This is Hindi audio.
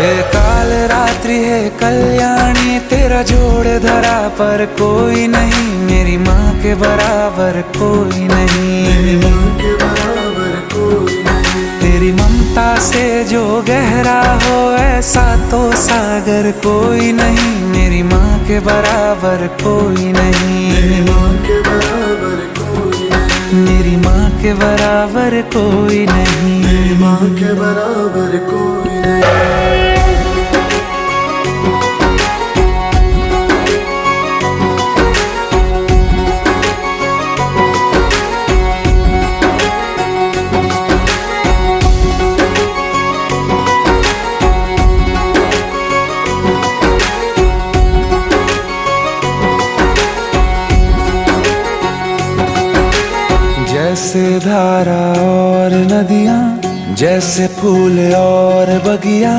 ये काल रात्रि है कल्याणी, तेरा जोड़ धरा पर कोई नहीं, मेरी माँ के बराबर कोई नहीं। तेरी ममता से जो गहरा हो ऐसा तो सागर कोई नहीं, मेरी माँ के बराबर कोई नहीं। मेरी माँ के बराबर कोई नहीं। मेरी माँ के बराबर कोई नहीं। जैसे धारा और नदियाँ, जैसे फूल और बगिया,